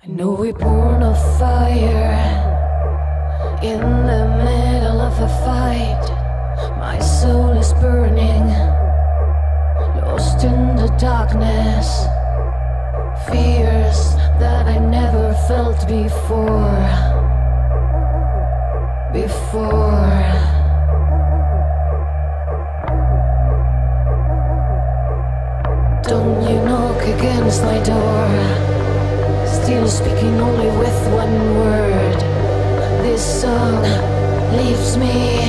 I know we're born of fire in the middle of a fight. My soul is burning, lost in the darkness. Fears that I never felt before. Don't you knock against my door, still speaking only with one word. This song leaves me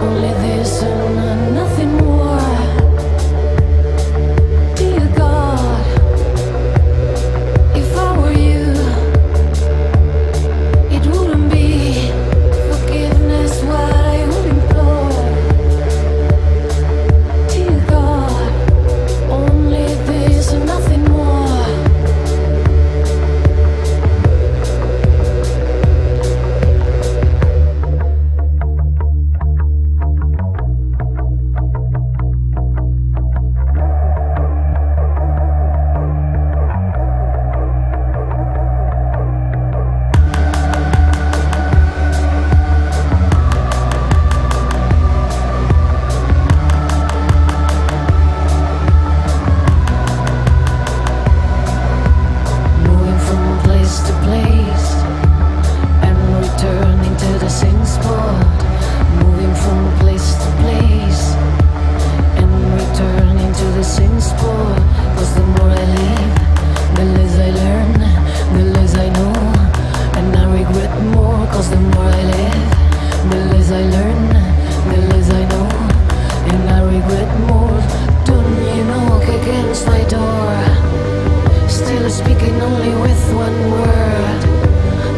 only this and nothing more. Dear God, if I were you, it wouldn't be forgiveness what I would implore. Dear God, only this and nothing more. Cause the more I live, the less I learn, the less I know, and I regret more. Don't you knock against my door, still speaking only with one word.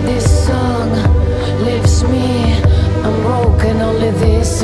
This song leaves me, I'm broken, only this.